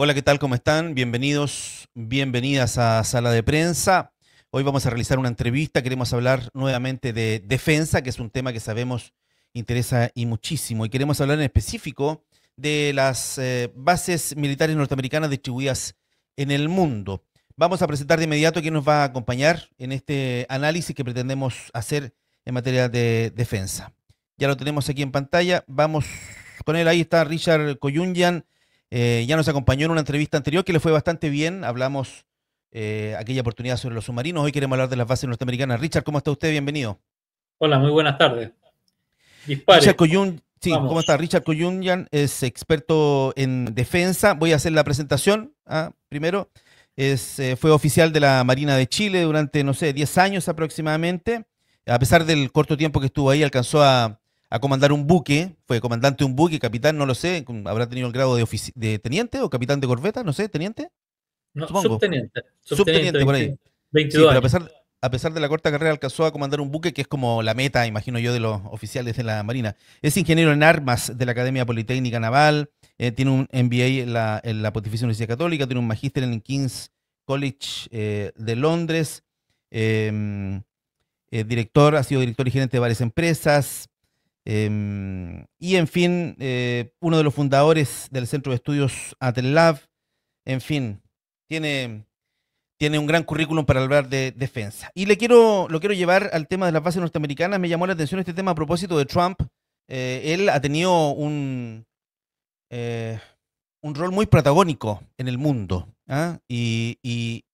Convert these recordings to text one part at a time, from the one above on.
Hola, ¿qué tal? ¿Cómo están? Bienvenidos, bienvenidas a Sala de Prensa. Hoy vamos a realizar una entrevista. Queremos hablar nuevamente de defensa, que es un tema que sabemos interesa y muchísimo. Y queremos hablar en específico de las bases militares norteamericanas distribuidas en el mundo. Vamos a presentar de inmediato quién nos va a acompañar en este análisis que pretendemos hacer en materia de defensa. Ya lo tenemos aquí en pantalla. Vamos con él. Ahí está Richard Koyunyan. Ya nos acompañó en una entrevista anterior que le fue bastante bien. Hablamos aquella oportunidad sobre los submarinos. Hoy queremos hablar de las bases norteamericanas. Richard, ¿cómo está usted? Bienvenido. Hola, muy buenas tardes. Richard Dispare, Koyun, sí, ¿cómo está? vamos. Richard Koyunyan es experto en defensa. Voy a hacer la presentación primero. Fue oficial de la Marina de Chile durante, no sé, 10 años aproximadamente. A pesar del corto tiempo que estuvo ahí, alcanzó a comandar un buque. Fue comandante de un buque, capitán, no lo sé. Habrá tenido el grado de teniente o capitán de corbeta, no sé, teniente, No, supongo. subteniente, Subteniente por ahí. 20 Sí, 22 pero años. a pesar de la corta carrera alcanzó a comandar un buque que es como la meta, imagino yo, de los oficiales de la Marina. Es ingeniero en armas de la Academia Politécnica Naval, tiene un MBA en la Pontificia Universidad Católica, tiene un magíster en el King's College de Londres, em, director, ha sido director y gerente de varias empresas, y en fin, uno de los fundadores del Centro de Estudios Atelab, en fin, tiene un gran currículum para hablar de defensa. Y lo quiero llevar al tema de las bases norteamericanas. Me llamó la atención este tema a propósito de Trump. Él ha tenido eh, un rol muy protagónico en el mundo. Y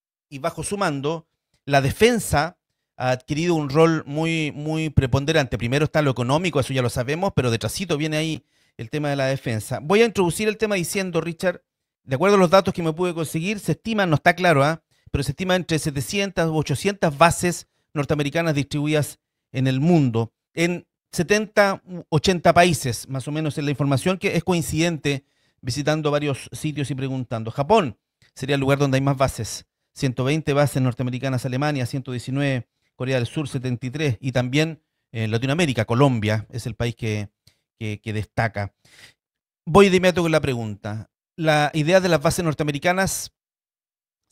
bajo su mando, la defensa ha adquirido un rol muy, muy preponderante. Primero está lo económico, eso ya lo sabemos, pero detrásito viene ahí el tema de la defensa. Voy a introducir el tema diciendo, Richard, de acuerdo a los datos que me pude conseguir, se estima, no está claro, pero se estima entre 700 u 800 bases norteamericanas distribuidas en el mundo, en 70 u 80 países, más o menos en la información que es coincidente visitando varios sitios y preguntando. Japón sería el lugar donde hay más bases, 120 bases norteamericanas, Alemania, 119, Corea del Sur, 73, y también en Latinoamérica, Colombia es el país que destaca. Voy de inmediato con la pregunta. La idea de las bases norteamericanas,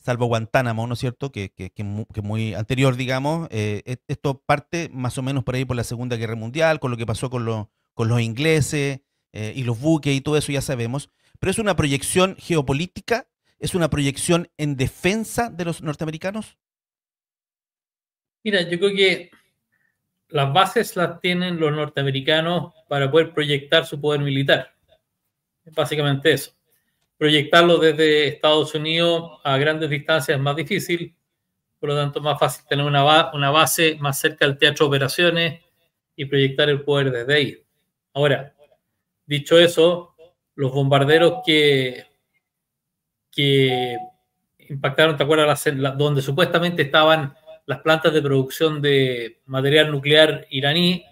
salvo Guantánamo, ¿no es cierto? Que muy anterior, digamos. Esto parte más o menos por ahí por la Segunda Guerra Mundial, con lo que pasó con los ingleses y los buques y todo eso ya sabemos. Pero es una proyección geopolítica, es una proyección en defensa de los norteamericanos. Mira, yo creo que las bases las tienen los norteamericanos para poder proyectar su poder militar. Es básicamente eso. Proyectarlo desde Estados Unidos a grandes distancias es más difícil, por lo tanto es más fácil tener una base más cerca del teatro de operaciones y proyectar el poder desde ahí. Ahora, dicho eso, los bombarderos que impactaron, ¿te acuerdas? Donde supuestamente estaban las plantas de producción de material nuclear iraní.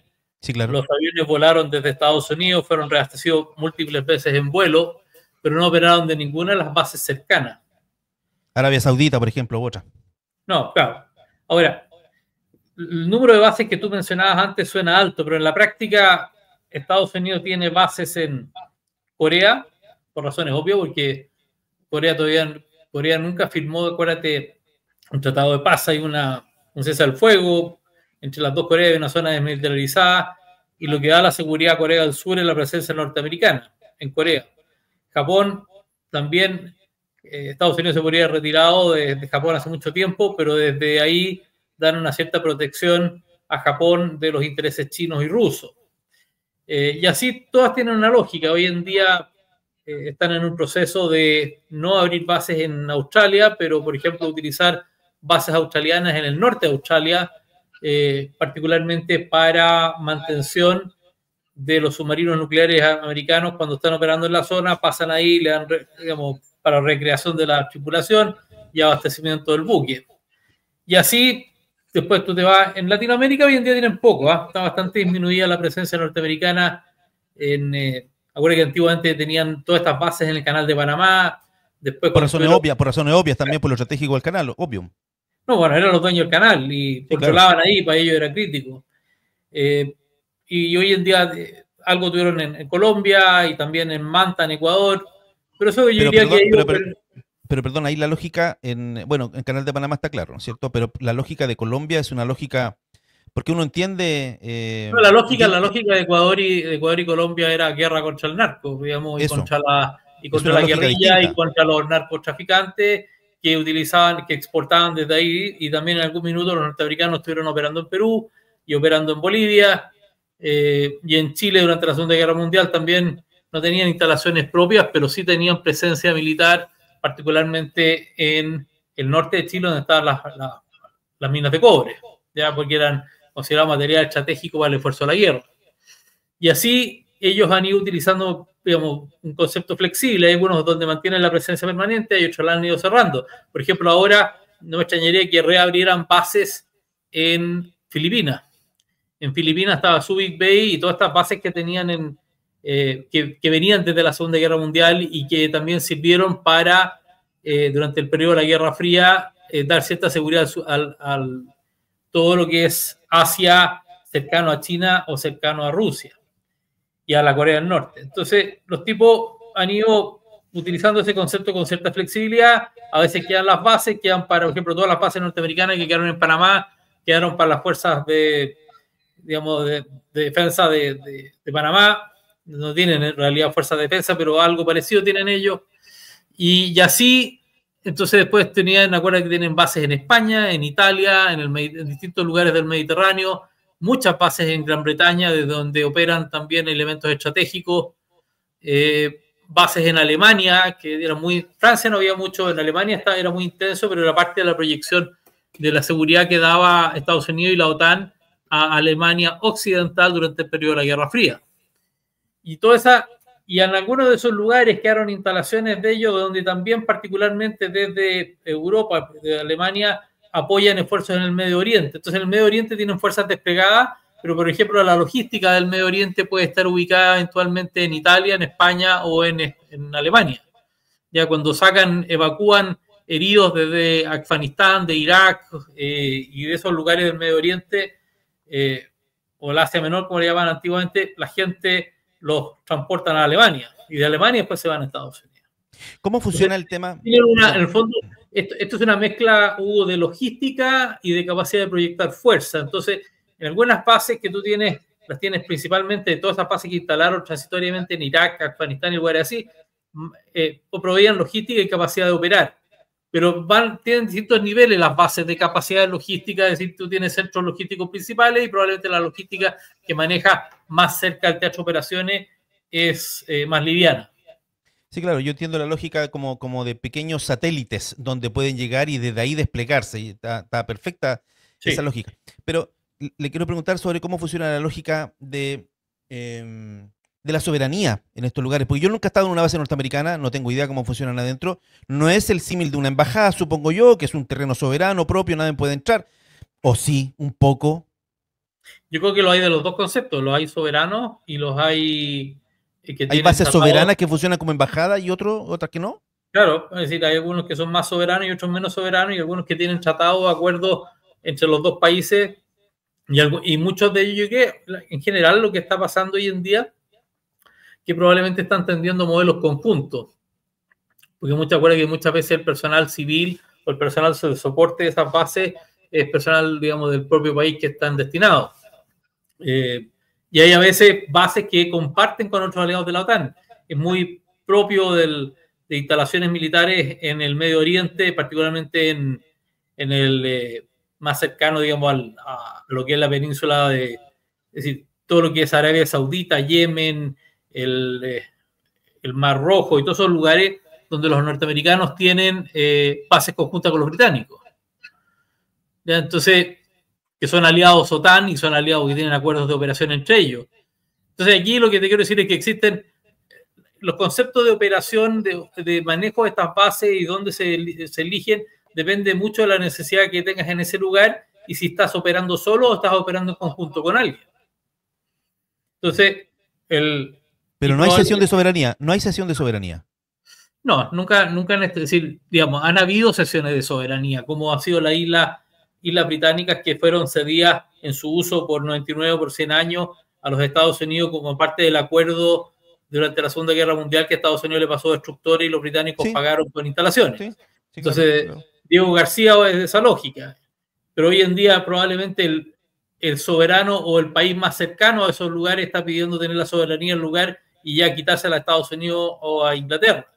Sí, claro. Los aviones volaron desde Estados Unidos, fueron reabastecidos múltiples veces en vuelo, pero no operaron de ninguna de las bases cercanas. Arabia Saudita, por ejemplo, u otra. No, claro. Ahora, el número de bases que tú mencionabas antes suena alto, pero en la práctica Estados Unidos tiene bases en Corea, por razones obvias, porque Corea todavía, Corea nunca firmó, acuérdate, un tratado de paz, hay un cese al fuego entre las dos Coreas, hay una zona desmilitarizada, y lo que da la seguridad a Corea del Sur es la presencia norteamericana en Corea. Japón también, Estados Unidos se podría haber retirado de Japón hace mucho tiempo, pero desde ahí dan una cierta protección a Japón de los intereses chinos y rusos. Y así todas tienen una lógica. Hoy en día están en un proceso de no abrir bases en Australia, pero por ejemplo utilizar bases australianas en el norte de Australia, particularmente para mantención de los submarinos nucleares americanos cuando están operando en la zona, pasan ahí, le dan, digamos, para recreación de la tripulación y abastecimiento del buque. Y así, después tú te vas, en Latinoamérica hoy en día tienen poco, está bastante disminuida la presencia norteamericana acuérdate que antiguamente tenían todas estas bases en el canal de Panamá, después cuando estuvieron... Por razones obvias también por lo estratégico del canal, obvio. No, bueno, eran los dueños del canal y Sí, claro. controlaban ahí, para ellos era crítico. Eh, y hoy en día algo tuvieron en Colombia y también en Manta, en Ecuador, Pero eso yo Pero diría que perdón, ellos, pero perdón, ahí la lógica bueno, en Canal de Panamá está claro, ¿no es cierto? Pero la lógica de Colombia es una lógica, porque uno entiende, no, la lógica de Ecuador y Colombia era guerra contra el narco, digamos, eso, y es contra una la lógica guerrilla y distinta. contra los narcotraficantes que utilizaban, que exportaban desde ahí, y también en algún minuto los norteamericanos estuvieron operando en Perú y operando en Bolivia, y en Chile durante la Segunda Guerra Mundial también no tenían instalaciones propias, pero sí tenían presencia militar, particularmente en el norte de Chile, donde estaban las minas de cobre, ya porque eran considerados material estratégico para el esfuerzo de la guerra. Y así ellos han ido utilizando, digamos, un concepto flexible. Hay algunos donde mantienen la presencia permanente y otros la han ido cerrando. Por ejemplo, ahora no me extrañaría que reabrieran bases en Filipinas. En Filipinas estaba Subic Bay y todas estas bases que tenían que venían desde la Segunda Guerra Mundial y que también sirvieron para, durante el periodo de la Guerra Fría, dar cierta seguridad al todo lo que es Asia cercano a China o cercano a Rusia y a la Corea del Norte. Entonces, los tipos han ido utilizando ese concepto con cierta flexibilidad. A veces quedan las bases, quedan para, por ejemplo, todas las bases norteamericanas que quedaron en Panamá, quedaron para las fuerzas digamos, de defensa de Panamá. No tienen en realidad fuerzas de defensa, pero algo parecido tienen ellos. Y así, entonces después tenían, acuerdan que tienen bases en España, en Italia, en distintos lugares del Mediterráneo, muchas bases en Gran Bretaña, desde donde operan también elementos estratégicos, bases en Alemania, que era Francia no había mucho, en Alemania era muy intenso, pero era parte de la proyección de la seguridad que daba Estados Unidos y la OTAN a Alemania occidental durante el periodo de la Guerra Fría. Y en algunos de esos lugares quedaron instalaciones de ellos donde también particularmente desde Europa, de Alemania, apoyan esfuerzos en el Medio Oriente. Entonces en el Medio Oriente tienen fuerzas desplegadas, pero por ejemplo la logística del Medio Oriente puede estar ubicada eventualmente en Italia, en España o en Alemania. Ya cuando evacúan heridos desde Afganistán, de Irak y de esos lugares del Medio Oriente, o el Asia Menor, como le llamaban antiguamente, la gente los transportan a Alemania y de Alemania después se van a Estados Unidos. ¿Cómo funciona el tema? En el fondo, esto es una mezcla, Hugo, de logística y de capacidad de proyectar fuerza. Entonces, en algunas bases que tú tienes, las tienes principalmente de todas esas bases que instalaron transitoriamente en Irak, Afganistán y lugares así, o proveían logística y capacidad de operar. Pero tienen distintos niveles las bases de capacidad logística, es decir, tú tienes centros logísticos principales y probablemente la logística que maneja más cerca del teatro de operaciones es más liviana. Sí, claro, yo entiendo la lógica como de pequeños satélites donde pueden llegar y desde ahí desplegarse. Y está perfecta esa Sí. lógica. Pero le quiero preguntar sobre cómo funciona la lógica de la soberanía en estos lugares. Porque yo nunca he estado en una base norteamericana, no tengo idea cómo funcionan adentro. No es el símil de una embajada, supongo yo, que es un terreno soberano propio, nadie puede entrar. O sí, un poco. Yo creo que lo hay de los dos conceptos, los hay soberanos y los hay que Hay tienen bases tratados. soberanas que funcionan como embajada y otras que no. Claro, es decir, hay algunos que son más soberanos y otros menos soberanos y algunos que tienen tratados, acuerdos entre los dos países y muchos de ellos, que en general lo que está pasando hoy en día, que probablemente están tendiendo modelos conjuntos, porque acuerdan que muchas veces el personal civil o el personal de soporte de esas bases es personal, digamos, del propio país que están destinados. Y hay a veces bases que comparten con otros aliados de la OTAN. Es muy propio de instalaciones militares en el Medio Oriente, particularmente en el más cercano, digamos, a lo que es la península es decir, todo lo que es Arabia Saudita, Yemen, el Mar Rojo y todos esos lugares donde los norteamericanos tienen bases conjuntas con los británicos. ¿Ya? Entonces, que son aliados OTAN y son aliados que tienen acuerdos de operación entre ellos. Entonces, aquí lo que te quiero decir es que existen los conceptos de operación, de manejo de estas bases y dónde se eligen, depende mucho de la necesidad que tengas en ese lugar y si estás operando solo o estás operando en conjunto con alguien. Entonces, Pero no hay cesión de soberanía, no hay cesión de soberanía. No, nunca, es decir, digamos, han habido sesiones de soberanía, como ha sido la islas británicas que fueron cedidas en su uso por 99 o por 100 años a los Estados Unidos como parte del acuerdo durante la Segunda Guerra Mundial, que Estados Unidos le pasó destructores y los británicos Sí. pagaron con instalaciones. Sí, Entonces, claro. Diego García es de esa lógica. Pero hoy en día probablemente el soberano o el país más cercano a esos lugares está pidiendo tener la soberanía en el lugar y ya quitársela a Estados Unidos o a Inglaterra.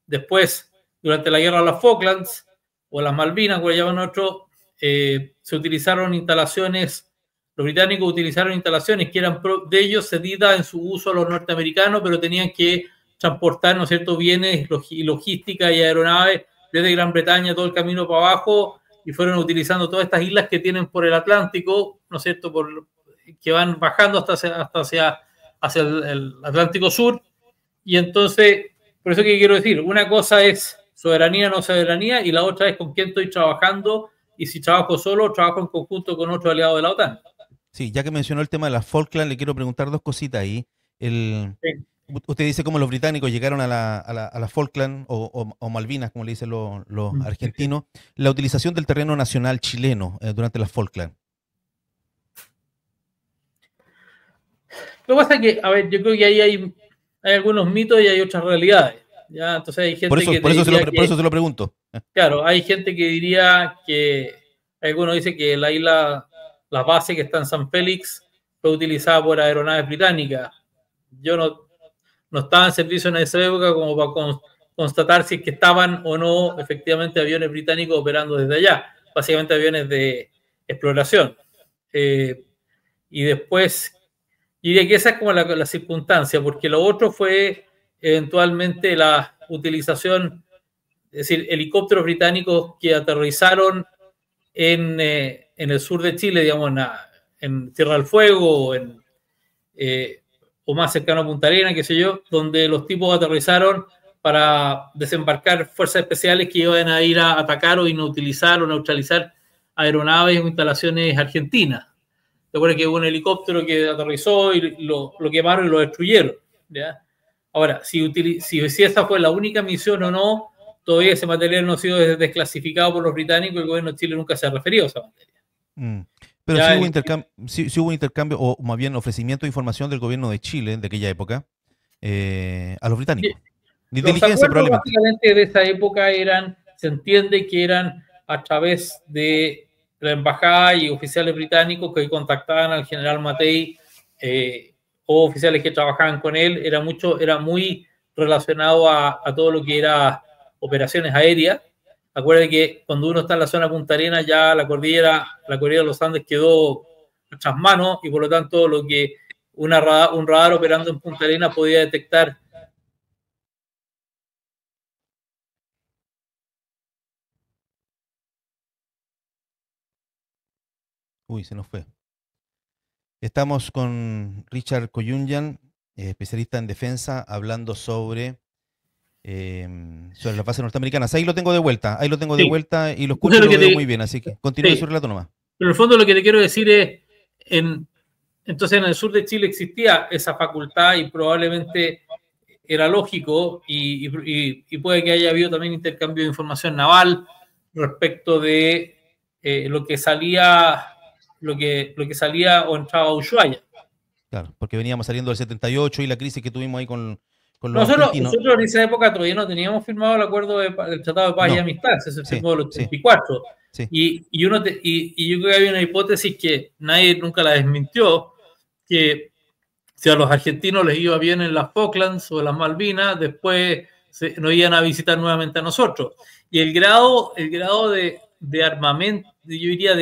Después, durante la guerra de las Falklands o las Malvinas, como le llaman otros, se utilizaron instalaciones, los británicos utilizaron instalaciones que eran de ellos cedidas en su uso a los norteamericanos, pero tenían que transportar, ¿no es cierto?, bienes y logística y aeronaves desde Gran Bretaña todo el camino para abajo, y fueron utilizando todas estas islas que tienen por el Atlántico, ¿no es cierto?, que van bajando hasta hacia el Atlántico Sur. Y entonces, por eso que quiero decir, una cosa es soberanía o no soberanía, y la otra es con quién estoy trabajando, y si trabajo solo o trabajo en conjunto con otro aliado de la OTAN. Sí, ya que mencionó el tema de las Falkland, le quiero preguntar dos cositas ahí. Sí. Usted dice cómo los británicos llegaron a la Falkland o Malvinas, como le dicen los argentinos, la utilización del terreno nacional chileno durante las Falkland. Lo que pasa es que, a ver, yo creo que ahí hay algunos mitos y hay otras realidades. ¿Ya? Entonces hay gente por eso se lo pregunto. Claro, hay gente que diría que, algunos dicen que la isla, la base que está en San Félix, fue utilizada por aeronaves británicas. Yo no estaba en servicio en esa época como para constatar si es que estaban o no efectivamente aviones británicos operando desde allá, básicamente aviones de exploración. Y después, yo diría que esa es como la circunstancia, porque lo otro fue eventualmente la utilización, es decir, helicópteros británicos que aterrizaron en el sur de Chile, digamos, en Tierra del Fuego, o más cercano a Punta Arenas, qué sé yo, donde los tipos aterrizaron para desembarcar fuerzas especiales que iban a ir a atacar o inutilizar o neutralizar aeronaves o instalaciones argentinas. Recuerda que hubo un helicóptero que aterrizó y lo quemaron y lo destruyeron, ¿ya? Ahora, si esa fue la única misión o no, todavía ese material no ha sido desclasificado por los británicos y el gobierno de Chile nunca se ha referido a esa materia. Pero sí hubo intercambio, o más bien ofrecimiento de información del gobierno de Chile de aquella época a los británicos. De inteligencia, probablemente. Básicamente de esa época se entiende que eran a través de la embajada y oficiales británicos que contactaban al general Matei o oficiales que trabajaban con él. Era muy relacionado a todo lo que era operaciones aéreas. Acuérdense que cuando uno está en la zona de Punta Arenas, ya la cordillera de los Andes quedó en nuestras manos, y por lo tanto lo que un radar operando en Punta Arenas podía detectar. Uy, se nos fue. Estamos con Richard Koyunyan, especialista en defensa, hablando sobre las bases norteamericanas. Ahí lo tengo de vuelta, y lo escucho y lo veo muy bien, así que continúe su relato nomás. Pero en el fondo lo que te quiero decir es, entonces en el sur de Chile existía esa facultad y probablemente era lógico y puede que haya habido también intercambio de información naval respecto de lo que salía o entraba a Ushuaia. Claro, porque veníamos saliendo del 78 y la crisis que tuvimos ahí con los nosotros en esa época todavía no teníamos firmado el acuerdo del Tratado de Paz y Amistad, se firmó en el 84. Sí. Y yo creo que había una hipótesis que nadie nunca la desmintió, que si a los argentinos les iba bien en las Falklands o en las Malvinas, después nos iban a visitar nuevamente a nosotros. Y el grado de armamento, yo diría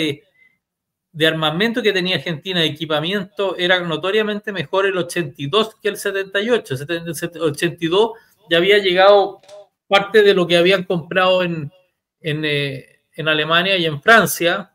de armamento que tenía Argentina, de equipamiento, era notoriamente mejor el 82 que el 78. El 82 ya había llegado parte de lo que habían comprado en Alemania y en Francia,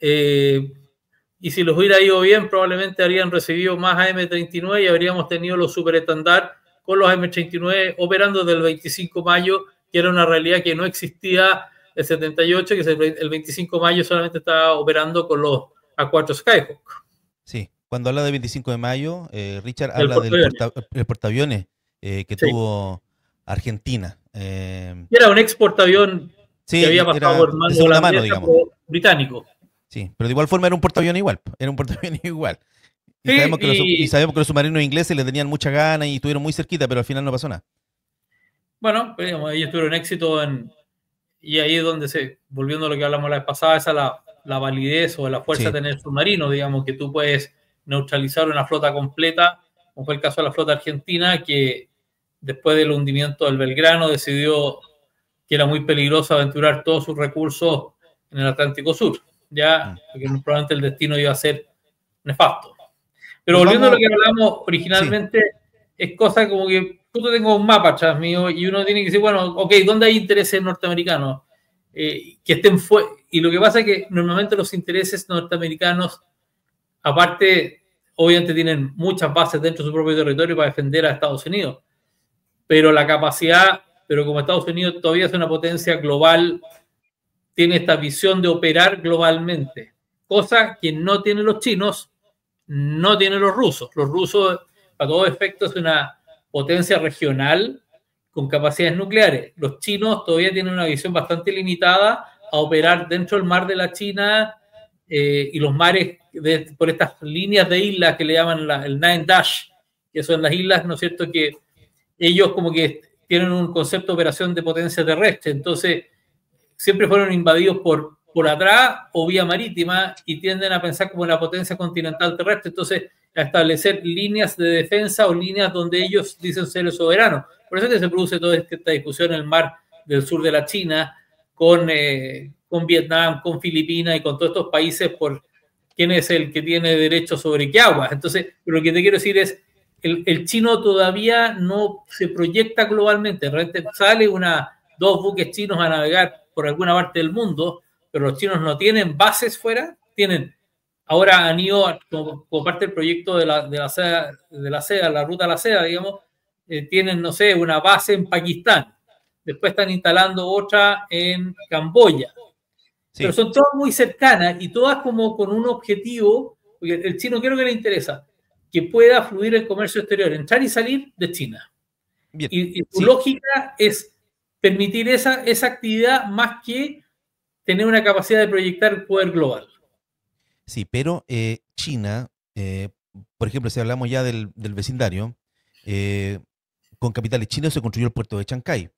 y si los hubiera ido bien, probablemente habrían recibido más AM-39 y habríamos tenido los superestandar con los AM-39 operando desde el 25 de mayo, que era una realidad que no existía el 78, que el 25 de mayo solamente estaba operando con los A4 Skyhawk. Sí, cuando habla de 25 de mayo, Richard habla del portaaviones que tuvo Argentina. Era un ex portaavión que había pasado por mano de segunda mano, digamos. Británico. Sí, pero de igual forma era un portaaviones igual. Y sabemos que y sabemos que los submarinos ingleses le tenían mucha gana y estuvieron muy cerquita, pero al final no pasó nada. Bueno, pues, digamos, ellos tuvieron éxito y ahí es donde volviendo a lo que hablamos la vez pasada, esa la validez o la fuerza de tener submarinos, digamos, que tú puedes neutralizar una flota completa, como fue el caso de la flota argentina, que después del hundimiento del Belgrano decidió que era muy peligroso aventurar todos sus recursos en el Atlántico Sur, ya, porque probablemente el destino iba a ser nefasto. Pero volviendo a lo que hablamos originalmente, es cosa como que tú tengo un mapa atrás mío y uno tiene que decir, bueno, ok, ¿dónde hay intereses norteamericanos? Que estén fuera. Y lo que pasa es que normalmente los intereses norteamericanos, aparte, obviamente tienen muchas bases dentro de su propio territorio para defender a Estados Unidos, pero la capacidad, pero como Estados Unidos todavía es una potencia global, tiene esta visión de operar globalmente, cosa que no tienen los chinos, no tienen los rusos. Los rusos, a todo efecto, es una potencia regional con capacidades nucleares. Los chinos todavía tienen una visión bastante limitada a operar dentro del mar de la China y los mares por estas líneas de islas que le llaman el Nine Dash, que son las islas, ¿no es cierto?, que ellos como que tienen un concepto de operación de potencia terrestre, entonces siempre fueron invadidos por atrás o vía marítima y tienden a pensar como una potencia continental terrestre, entonces a establecer líneas de defensa o líneas donde ellos dicen ser soberanos. Por eso es que se produce toda esta discusión en el mar del sur de la China con Vietnam, con Filipinas y con todos estos países por quién es el que tiene derecho sobre qué aguas. Entonces, lo que te quiero decir es, el chino todavía no se proyecta globalmente. Realmente sale dos buques chinos a navegar por alguna parte del mundo, pero los chinos no tienen bases fuera, ahora han ido como parte del proyecto de la seda, la ruta a la seda, digamos, tienen, no sé, una base en Pakistán, después están instalando otra en Camboya, pero son todas muy cercanas y todas como con un objetivo, porque el chino, ¿qué es lo que le interesa? Que pueda fluir el comercio exterior, entrar y salir de China. Bien. Y su lógica es permitir esa actividad más que tener una capacidad de proyectar el poder global. Sí, pero China, por ejemplo, si hablamos ya del vecindario, con capitales chinos se construyó el puerto de Chancay.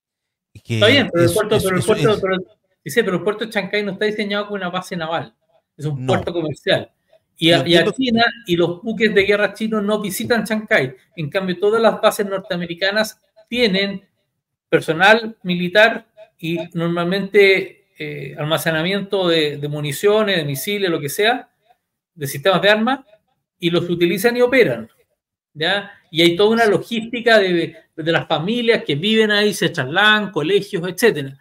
Está bien, pero el puerto de Chancay no está diseñado como una base naval, es un puerto comercial. Y a China y los buques de guerra chinos no visitan Chancay. En cambio, todas las bases norteamericanas tienen personal militar y normalmente almacenamiento de municiones, de misiles, lo que sea, de sistemas de armas, y los utilizan y operan, ¿ya? Y hay toda una logística de las familias que viven ahí, se trasladan, colegios, etc.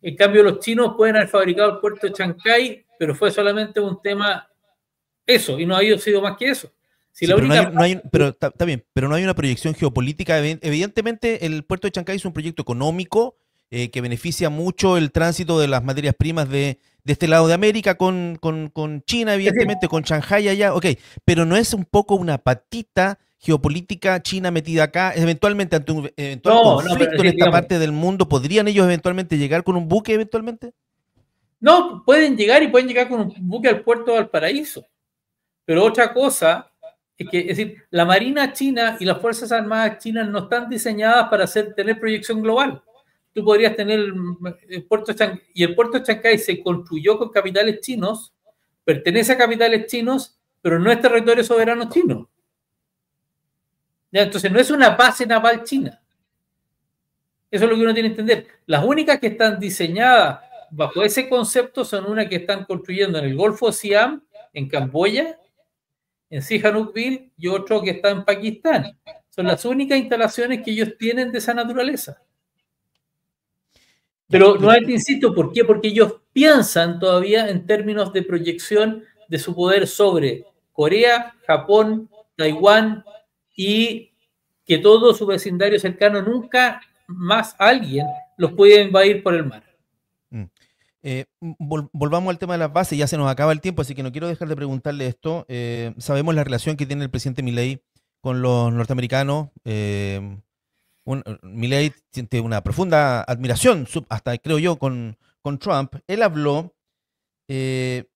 En cambio, los chinos pueden haber fabricado el puerto de Chancay, pero fue solamente un tema eso, y no ha sido más que eso. Si sí, pero está bien, pero no hay una proyección geopolítica. Evidentemente, el puerto de Chancay es un proyecto económico que beneficia mucho el tránsito de las materias primas de este lado de América con China, evidentemente, con Shanghái allá, ok, pero no es un poco una patita geopolítica China metida acá, eventualmente ante un eventual conflicto en esta parte del mundo, ¿podrían ellos eventualmente llegar con un buque eventualmente? No, pueden llegar con un buque al puerto de Valparaíso, pero otra cosa es que, es decir, la Marina china y las Fuerzas Armadas chinas no están diseñadas para tener proyección global. Tú podrías tener el puerto de Chancay, y el puerto de Chancay se construyó con capitales chinos, pertenece a capitales chinos, pero no es territorio soberano chino. ¿Ya? Entonces no es una base naval china. Eso es lo que uno tiene que entender. Las únicas que están diseñadas bajo ese concepto son unas que están construyendo en el Golfo de Siam, en Camboya, en Sihanoukville, y otro que está en Pakistán. Son las únicas instalaciones que ellos tienen de esa naturaleza. Pero nuevamente insisto, ¿por qué? Porque ellos piensan todavía en términos de proyección de su poder sobre Corea, Japón, Taiwán, y que todo su vecindario cercano nunca más alguien los puede invadir por el mar. Volvamos al tema de las bases, ya se nos acaba el tiempo, así que no quiero dejar de preguntarle esto. Sabemos la relación que tiene el presidente Milei con los norteamericanos. Milei siente una profunda admiración, hasta creo yo, con Trump. Él habló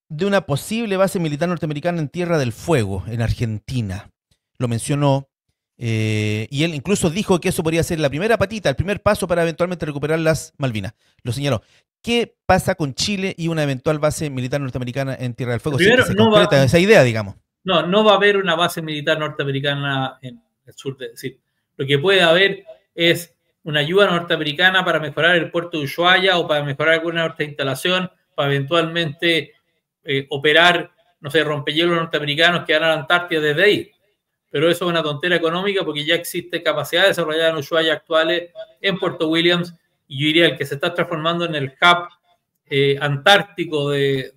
de una posible base militar norteamericana en Tierra del Fuego, en Argentina. Lo mencionó. Y él incluso dijo que eso podría ser la primera patita, el primer paso para eventualmente recuperar las Malvinas. Lo señaló. ¿Qué pasa con Chile y una eventual base militar norteamericana en Tierra del Fuego? Primero, Si es que se concreta esa idea, digamos. No va a haber una base militar norteamericana en el sur de decir. Lo que puede haber es una ayuda norteamericana para mejorar el puerto de Ushuaia o para mejorar alguna otra instalación, para eventualmente operar, no sé, rompehielos norteamericanos que van a la Antártida desde ahí. Pero eso es una tontera económica porque ya existe capacidad desarrollada en Ushuaia actuales, en Puerto Williams, y yo diría el que se está transformando en el hub antártico del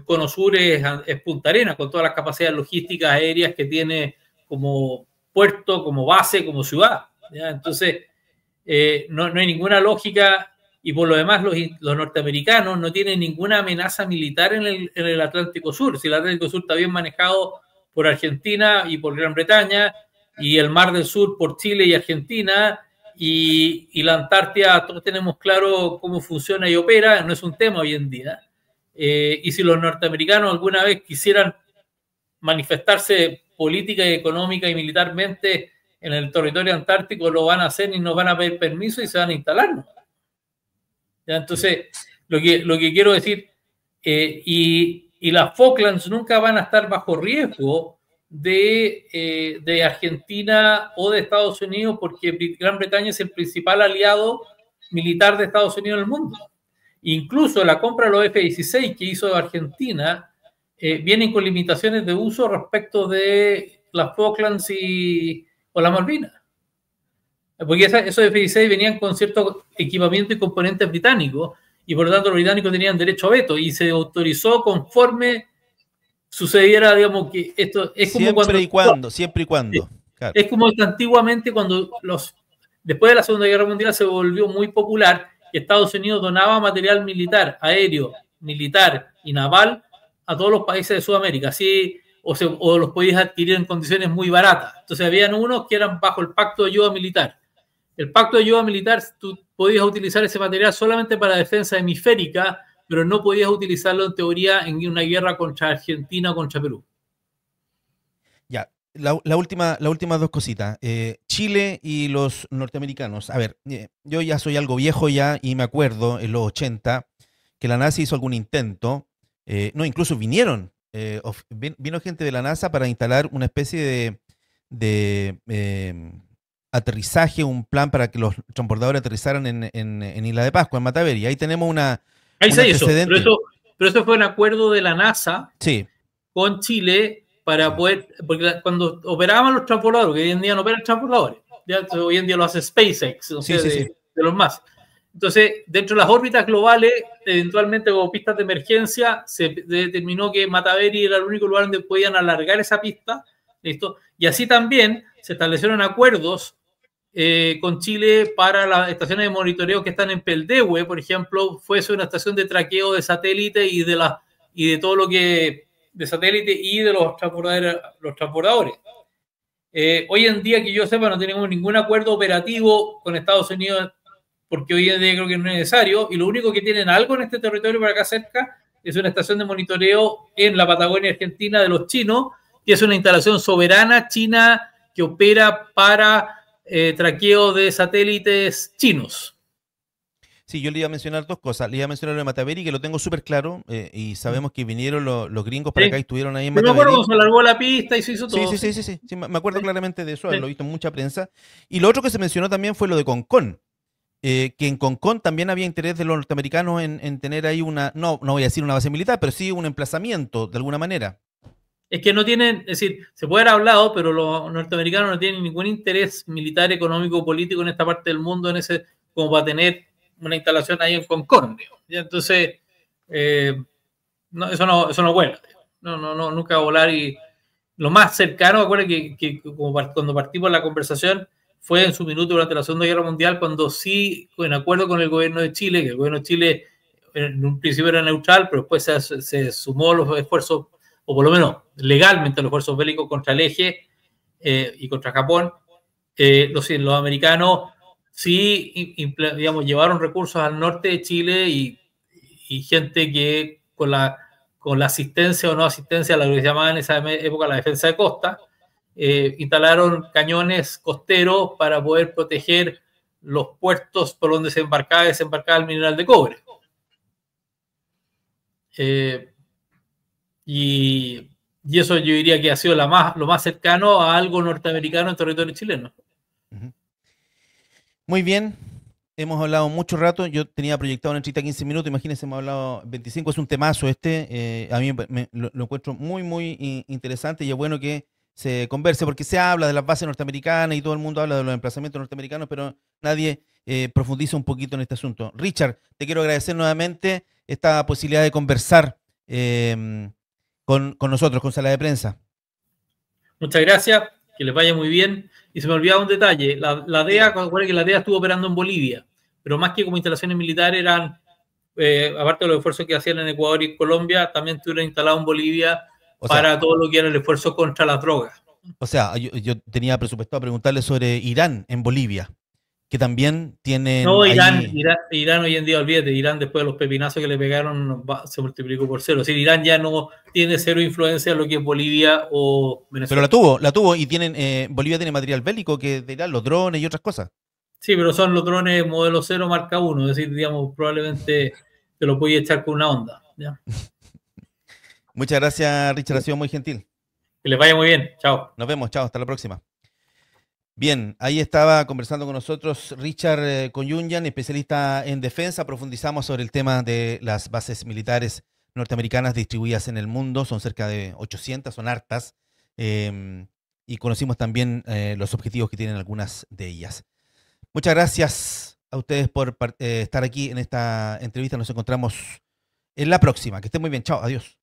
cono sur es Punta Arenas, con todas las capacidades logísticas aéreas que tiene como puerto, como base, como ciudad, ¿ya? Entonces, no hay ninguna lógica, y por lo demás los norteamericanos no tienen ninguna amenaza militar en el Atlántico Sur. Si el Atlántico Sur está bien manejado por Argentina y por Gran Bretaña, y el Mar del Sur por Chile y Argentina, y la Antártida, todos tenemos claro cómo funciona y opera, no es un tema hoy en día. Y si los norteamericanos alguna vez quisieran manifestarse política, económica y militarmente en el territorio antártico, lo van a hacer y nos van a pedir permiso y se van a instalar, ¿no? ¿Ya? Entonces, lo que quiero decir, y las Falklands nunca van a estar bajo riesgo de Argentina o de Estados Unidos, porque Gran Bretaña es el principal aliado militar de Estados Unidos en el mundo. Incluso la compra de los F-16 que hizo Argentina vienen con limitaciones de uso respecto de las Falklands o las Malvinas. Porque esos F-16 venían con cierto equipamiento y componentes británicos, y por lo tanto los británicos tenían derecho a veto, y se autorizó conforme sucediera, digamos, que esto es como siempre y cuando. Claro. Es como antiguamente cuando después de la Segunda Guerra Mundial se volvió muy popular que Estados Unidos donaba material militar, aéreo, militar y naval a todos los países de Sudamérica, así, o los podías adquirir en condiciones muy baratas. Entonces habían unos que eran bajo el Pacto de Ayuda Militar. El Pacto de Ayuda Militar, tú podías utilizar ese material solamente para defensa hemisférica, pero no podías utilizarlo en teoría en una guerra contra Argentina o contra Perú. Ya, las últimas dos cositas. Chile y los norteamericanos. A ver, yo ya soy algo viejo ya y me acuerdo en los 80 que la NASA hizo algún intento. No, incluso vino gente de la NASA para instalar una especie de aterrizaje, un plan para que los transbordadores aterrizaran en Isla de Pascua, en Mataveri. Ahí tenemos Ahí se hizo, pero eso fue un acuerdo de la NASA con Chile para poder, porque cuando operaban los transbordadores, que hoy en día no operan transbordadores, ya hoy en día lo hace SpaceX, o sea, de los más. Entonces, dentro de las órbitas globales, eventualmente con pistas de emergencia, se determinó que Mataveri era el único lugar donde podían alargar esa pista, ¿listo? Y así también se establecieron acuerdos con Chile para las estaciones de monitoreo que están en Peldehue, por ejemplo, fuese una estación de traqueo de satélite y de todo lo que de satélite y de los transbordadores. Hoy en día, que yo sepa, no tenemos ningún acuerdo operativo con Estados Unidos, porque hoy en día creo que no es necesario, y lo único que tienen algo en este territorio para acá cerca es una estación de monitoreo en la Patagonia Argentina de los chinos, que es una instalación soberana china que opera para traqueo de satélites chinos. Sí, yo le iba a mencionar dos cosas. Le iba a mencionar lo de Mataveri, que lo tengo súper claro, y sabemos que vinieron los gringos para acá y estuvieron ahí en Mataveri. Me acuerdo cuando se alargó la pista y se hizo todo. Sí, me acuerdo claramente de eso, lo he visto en mucha prensa. Y lo otro que se mencionó también fue lo de Concón, que en Concón también había interés de los norteamericanos en tener ahí no voy a decir una base militar, pero sí un emplazamiento, de alguna manera. Es que no tienen, es decir, se puede haber hablado, pero los norteamericanos no tienen ningún interés militar, económico, político en esta parte del mundo, como para tener una instalación ahí en Concón. Entonces, eso no vuela. Nunca va a volar. Y lo más cercano, acuérdense que cuando partimos la conversación, fue en su minuto durante la Segunda Guerra Mundial, cuando sí, en acuerdo con el gobierno de Chile, que el gobierno de Chile en un principio era neutral, pero después se sumó a los esfuerzos, o por lo menos legalmente los esfuerzos bélicos contra el eje y contra Japón. Los americanos sí, digamos, llevaron recursos al norte de Chile y gente que con con la asistencia o no asistencia a lo que se llamaba en esa época la defensa de costa, instalaron cañones costeros para poder proteger los puertos por donde se embarcaba y desembarcaba el mineral de cobre. Y eso yo diría que ha sido lo más cercano a algo norteamericano en territorio chileno. Muy bien, hemos hablado mucho rato, yo tenía proyectado una entrevista 15 minutos, imagínense, hemos hablado 25, es un temazo este, a mí lo encuentro muy interesante y es bueno que se converse porque se habla de las bases norteamericanas y todo el mundo habla de los emplazamientos norteamericanos, pero nadie profundiza un poquito en este asunto. Richard, te quiero agradecer nuevamente esta posibilidad de conversar con nosotros, con Sala de Prensa. Muchas gracias, que les vaya muy bien. Y se me olvidaba un detalle, la DEA, recuerden que la DEA estuvo operando en Bolivia, pero más que como instalaciones militares eran, aparte de los esfuerzos que hacían en Ecuador y Colombia, también estuvieron instalados en Bolivia para todo lo que era el esfuerzo contra las drogas. O sea, yo tenía presupuestado preguntarle sobre Irán en Bolivia, que también tienen... No, Irán hoy en día, olvídate, Irán después de los pepinazos que le pegaron se multiplicó por cero. Es decir, Irán ya no tiene cero influencia en lo que es Bolivia o Venezuela. Pero la tuvo y Bolivia tiene material bélico que de Irán, los drones y otras cosas. Sí, pero son los drones modelo 0 marca 1, es decir, digamos, probablemente te lo puedes echar con una onda. ¿Ya? Muchas gracias, Richard, ha sido muy gentil. Que les vaya muy bien, chao. Nos vemos, chao, hasta la próxima. Bien, ahí estaba conversando con nosotros Richard Koyunyan, especialista en defensa. Profundizamos sobre el tema de las bases militares norteamericanas distribuidas en el mundo. Son cerca de 800, son hartas. Y conocimos también los objetivos que tienen algunas de ellas. Muchas gracias a ustedes por estar aquí en esta entrevista. Nos encontramos en la próxima. Que estén muy bien. Chao, adiós.